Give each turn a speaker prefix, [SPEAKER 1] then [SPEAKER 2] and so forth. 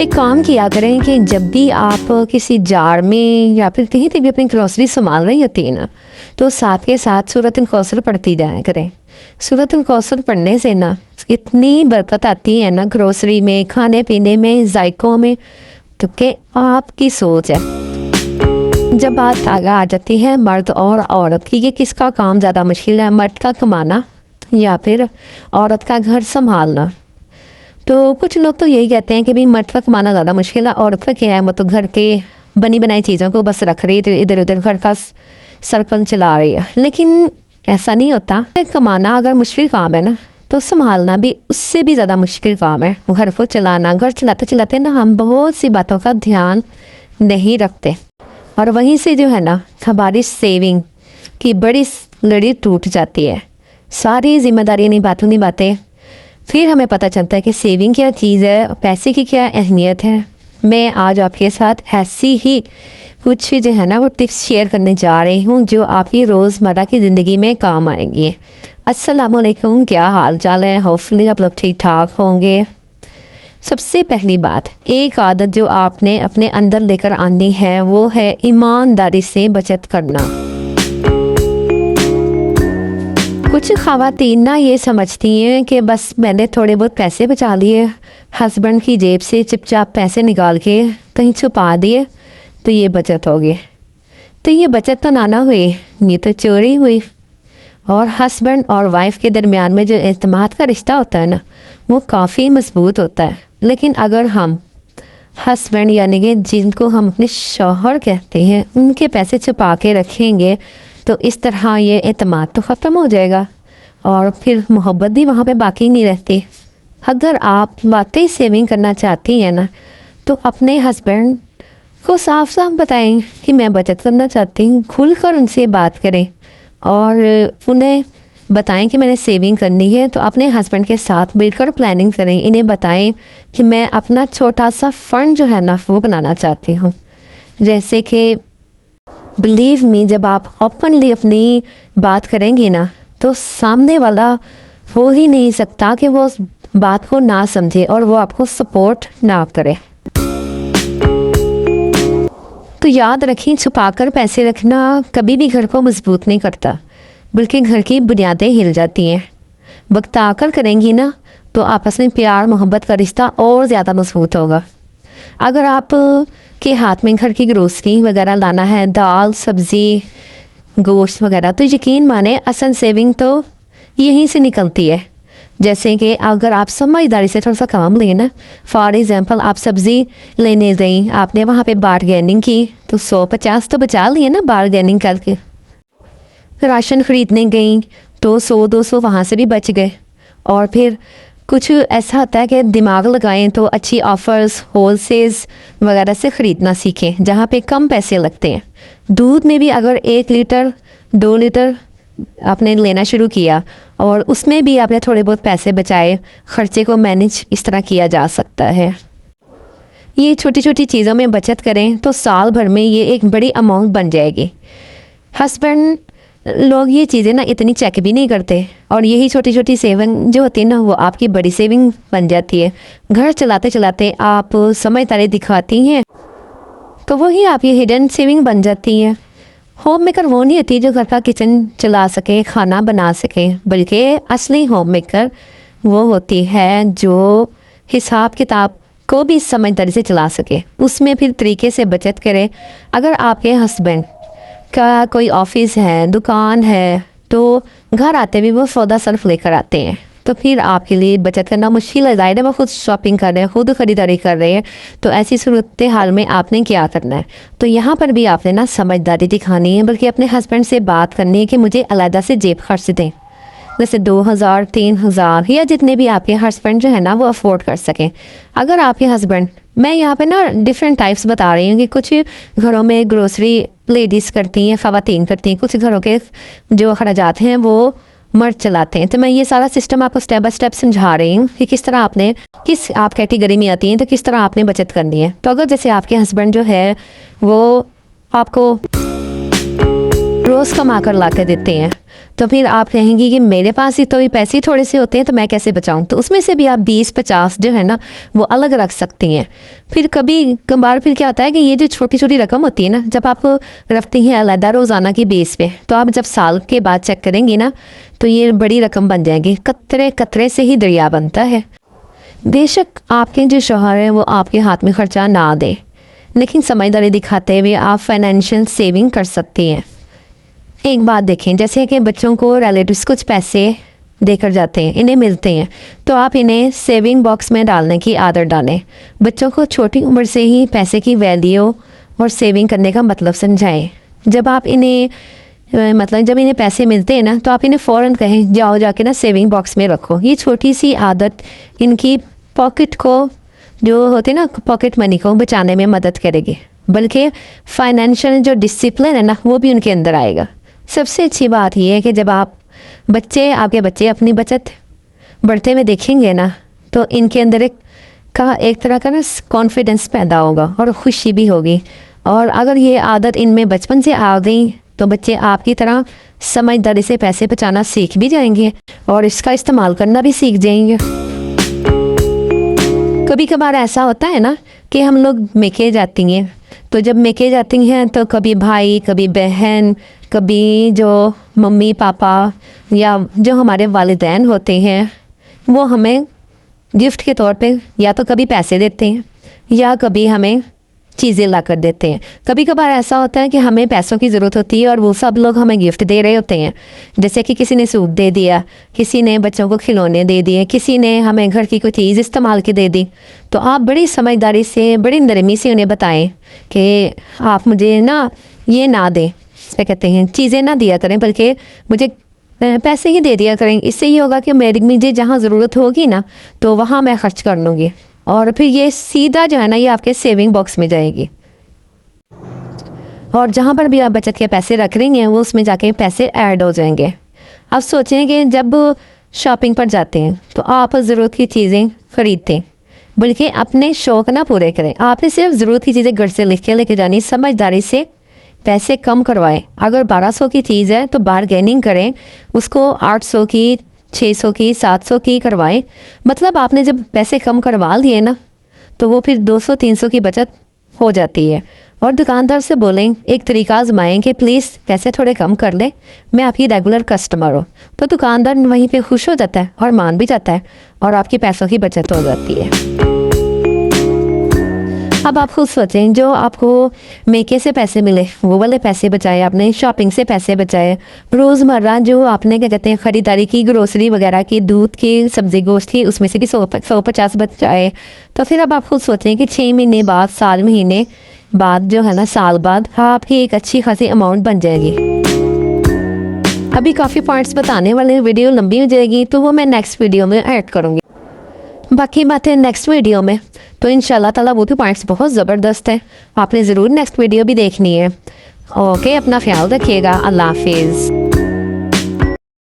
[SPEAKER 1] एक काम किया करें कि जब भी आप किसी जार में या फिर कहीं पे भी अपनी ग्रोसरी संभाल रही होती है ना, तो साथ के साथ सूरतुल कौसर पढ़ती जाया करें। सूरतुल कौसर पढ़ने से ना इतनी बरकत आती है ना ग्रोसरी में, खाने पीने में, जायकों में, तो कि आपकी सोच है। जब बात आगे आ जाती है मर्द और औरत की, ये किसका काम ज़्यादा मुश्किल है, मर्द का कमाना या फिर औरत का घर संभालना। तो कुछ लोग तो यही कहते हैं कि भाई मर्द का कमाना ज़्यादा मुश्किल है, औरत का क्या है, मतलब घर के बनी बनाई चीज़ों को बस रख रही है, इधर उधर घर का सर्कल चला रही है। लेकिन ऐसा नहीं होता। कमाना अगर मुश्किल काम है ना, तो संभालना भी उससे भी ज़्यादा मुश्किल काम है। घर को चलाना, घर चलाते चलाते ना हम बहुत सी बातों का ध्यान नहीं रखते, और वहीं से जो है ना हमारी सेविंग की बड़ी लड़ी टूट जाती है। सारी जिम्मेदारी निभाते फिर हमें पता चलता है कि सेविंग क्या चीज़ है, पैसे की क्या अहमियत है। मैं आज आपके साथ ऐसी ही कुछ जो है ना वो टिप्स शेयर करने जा रही हूँ जो आपकी रोज़मर्रा की ज़िंदगी में काम आएंगी। अस्सलाम वालेकुम, क्या हाल चाल है? होपफुली आप लोग ठीक ठाक होंगे। सबसे पहली बात, एक आदत जो आपने अपने अंदर लेकर आनी है वो है ईमानदारी से बचत करना। कुछ ख़वातीन ना ये समझती हैं कि बस मैंने थोड़े बहुत पैसे बचा लिए, हस्बैंड की जेब से चुपचाप पैसे निकाल के कहीं छुपा दिए तो ये बचत होगी। तो ये बचत तो ना हुई, ये तो चोरी हुई। और हस्बैंड और वाइफ के दरमियान में जो एतमाद का रिश्ता होता है ना, वो काफ़ी मजबूत होता है। लेकिन अगर हम हस्बैंड यानी कि जिनको हम अपने शौहर कहते हैं उनके पैसे छुपा के रखेंगे, तो इस तरह ये एतमाद तो ख़त्म हो जाएगा और फिर मोहब्बत भी वहाँ पे बाकी नहीं रहती। अगर आप वाकई सेविंग करना चाहती हैं ना, तो अपने हस्बैंड को साफ साफ बताएं कि मैं बचत करना चाहती हूँ। खुलकर उनसे बात करें और उन्हें बताएं कि मैंने सेविंग करनी है। तो अपने हस्बैंड के साथ मिलकर प्लानिंग करें। इन्हें बताएं कि मैं अपना छोटा सा फ़ंड जो है ना वो बनाना चाहती हूँ। जैसे कि बिलीव मी, जब आप ओपनली अपनी बात करेंगी ना, तो सामने वाला हो ही नहीं सकता कि वो उस बात को ना समझे और वो आपको सपोर्ट ना करे। तो याद रखें, छुपाकर पैसे रखना कभी भी घर को मजबूत नहीं करता, बल्कि घर की बुनियादें हिल जाती हैं। वक्त आकर करेंगी ना, तो आपस में प्यार मोहब्बत का रिश्ता और ज़्यादा मजबूत होगा। अगर आप के हाथ में घर की ग्रोसरी वगैरह लाना है, दाल सब्ज़ी गोश्त वगैरह, तो यकीन माने असल सेविंग तो यहीं से निकलती है। जैसे कि अगर आप समझदारी से थोड़ा सा काम लें ना, फॉर एग्जांपल आप सब्ज़ी लेने गई, आपने वहाँ पे बारगेनिंग की तो 150 तो बचा लिए ना बारगेनिंग करके। राशन ख़रीदने गई तो 100-200 वहाँ से भी बच गए। और फिर कुछ ऐसा होता है कि दिमाग लगाएं तो अच्छी ऑफ़र्स होलसेल्स वगैरह से ख़रीदना सीखें जहाँ पे कम पैसे लगते हैं। दूध में भी अगर 1 लीटर 2 लीटर आपने लेना शुरू किया और उसमें भी आपने थोड़े बहुत पैसे बचाए, ख़र्चे को मैनेज इस तरह किया जा सकता है। ये छोटी छोटी चीज़ों में बचत करें तो साल भर में ये एक बड़ी अमाउंट बन जाएगी। हस्बैंड लोग ये चीज़ें ना इतनी चेक भी नहीं करते, और यही छोटी छोटी सेविंग जो होती है ना वो आपकी बड़ी सेविंग बन जाती है। घर चलाते चलाते आप समझदारी दिखाती हैं तो वही आपकी हिडन सेविंग बन जाती है। होम मेकर वो नहीं होती जो घर का किचन चला सके, खाना बना सके, बल्कि असली होम मेकर वो होती है जो हिसाब किताब को भी समझदारी से चला सके, उसमें फिर तरीके से बचत करे। अगर आपके हस्बैंड का कोई ऑफिस है, दुकान है, तो घर आते भी वो सौदा सर्फ लेकर आते हैं, तो फिर आपके लिए बचत करना मुश्किल है। ज़ाहिर है वो खुद शॉपिंग कर रहे हैं, खुद ख़रीदारी कर रहे हैं, तो ऐसी सूरत हाल में आपने क्या करना है? तो यहाँ पर भी आपने ना समझदारी दिखानी है, बल्कि अपने हस्बैंड से बात करनी है कि मुझे अलग से जेब खर्च दें, जैसे 2000 3000 या जितने भी आपके हस्बैंड जो है ना वो अफोर्ड कर सकें। अगर आपके हस्बैंड, मैं यहाँ पे ना डिफरेंट टाइप्स बता रही हूँ कि कुछ घरों में ग्रोसरी लेडीज़ करती हैं, ख़वातीन करती हैं, कुछ घरों के जो अखराजात हैं वो मर्द चलाते हैं। तो मैं ये सारा सिस्टम आपको स्टेप बाय स्टेप समझा रही हूँ कि किस तरह आपने, किस आप कैटेगरी में आती हैं तो किस तरह आपने बचत करनी है। तो अगर जैसे आपके हस्बैंड जो है वो आपको रोज़ कमा कर ला के देते हैं, तो फिर आप कहेंगी कि मेरे पास ही तो ये पैसे थोड़े से होते हैं तो मैं कैसे बचाऊं। तो उसमें से भी आप 20-50 जो है ना वो अलग रख सकती हैं। फिर कभी कभार फिर क्या होता है कि ये जो छोटी छोटी रकम होती है ना, जब आप रखती हैं अलग रोज़ाना की बेस पे, तो आप जब साल के बाद चेक करेंगी ना तो ये बड़ी रकम बन जाएगी। कतरे कतरे से ही दरिया बनता है। बेशक आपके जो शौहर हैं वो आपके हाथ में खर्चा ना दे, लेकिन समझदारी दिखाते हुए आप फाइनेंशियल सेविंग कर सकती हैं। एक बात देखें, जैसे कि बच्चों को रिलेटिव्स कुछ पैसे देकर जाते हैं, इन्हें मिलते हैं, तो आप इन्हें सेविंग बॉक्स में डालने की आदत डालें। बच्चों को छोटी उम्र से ही पैसे की वैल्यू और सेविंग करने का मतलब समझाएं। जब आप इन्हें जब इन्हें पैसे मिलते हैं ना तो आप इन्हें फ़ौरन कहें जाओ जाके ना सेविंग बॉक्स में रखो। ये छोटी सी आदत इनकी पॉकेट को, जो होते हैं ना पॉकेट मनी को बचाने में मदद करेगी, बल्कि फाइनेंशियल जो डिसिप्लिन है ना वो भी उनके अंदर आएगा। सबसे अच्छी बात यह है कि जब आपके बच्चे अपनी बचत बढ़ते हुए देखेंगे ना तो इनके अंदर एक तरह का ना कॉन्फिडेंस पैदा होगा और खुशी भी होगी। और अगर ये आदत इनमें बचपन से आ गई तो बच्चे आपकी तरह समझदारी से पैसे बचाना सीख भी जाएंगे और इसका इस्तेमाल करना भी सीख जाएंगे। कभी कभार ऐसा होता है ना कि हम लोग मेके जाती हैं, तो जब मेके जाती हैं तो कभी भाई, कभी बहन, कभी जो मम्मी पापा या जो हमारे वालिदैन होते हैं वो हमें गिफ्ट के तौर पे या तो कभी पैसे देते हैं या कभी हमें चीज़ें ला कर देते हैं। कभी कभार ऐसा होता है कि हमें पैसों की ज़रूरत होती है और वो सब लोग हमें गिफ्ट दे रहे होते हैं। जैसे कि किसी ने सूट दे दिया, किसी ने बच्चों को खिलौने दे दिए, किसी ने हमें घर की कोई चीज़ इस्तेमाल की दे दी। तो आप बड़ी समझदारी से, बड़ी नरमी से उन्हें बताएं कि आप मुझे ना ये ना दें, इस पर कहते हैं चीज़ें ना दिया करें, बल्कि मुझे पैसे ही दे दिया करें। इससे ये होगा कि मुझे जहाँ ज़रूरत होगी ना तो वहाँ मैं खर्च कर लूँगी और फिर ये सीधा जो है ना ये आपके सेविंग बॉक्स में जाएगी। और जहाँ पर भी आप बचत के पैसे रख रही हैं वो उसमें जाके पैसे ऐड हो जाएंगे। आप सोचें कि जब शॉपिंग पर जाते हैं तो आप ज़रूरत की चीज़ें खरीदते हैं, बल्कि अपने शौक़ ना पूरे करें। आपने सिर्फ ज़रूरत की चीज़ें घर से लिख के लेके जानी। समझदारी से पैसे कम करवाएं। अगर 1200 की चीज़ है तो बारगेनिंग करें, उसको 800 की, 600 की, 700 की करवाएं। मतलब आपने जब पैसे कम करवा लिए ना तो वो फिर 200-300 की बचत हो जाती है। और दुकानदार से बोलें, एक तरीका आजमाएं कि प्लीज़ पैसे थोड़े कम कर लें, मैं आपकी रेगुलर कस्टमर हूँ। तो दुकानदार वहीं पे खुश हो जाता है और मान भी जाता है और आपकी पैसों की बचत हो जाती है। अब आप खुद सोचें, जो आपको मेके से पैसे मिले वो वाले पैसे बचाए आपने, शॉपिंग से पैसे बचाए, रोज़मर्रा जो आपने क्या कहते हैं ख़रीदारी की, ग्रोसरी वगैरह की, दूध की, सब्ज़ी गोश्त की, उसमें से भी 150 बचाए। तो फिर अब आप खुद सोचें कि 6 महीने बाद, महीने बाद जो है ना, साल बाद आपकी एक अच्छी खासी अमाउंट बन जाएगी। अभी काफ़ी पॉइंट्स बताने वाले, वीडियो लंबी हो जाएगी तो वो मैं नेक्स्ट वीडियो में ऐड करूँगी। बाकी बातें नेक्स्ट वीडियो में। तो इंशाल्लाह ताला वो भी पॉइंट्स बहुत ज़बरदस्त है, आपने ज़रूर नेक्स्ट वीडियो भी देखनी है। ओके, अपना ख्याल रखिएगा। अल्लाह हाफिज़।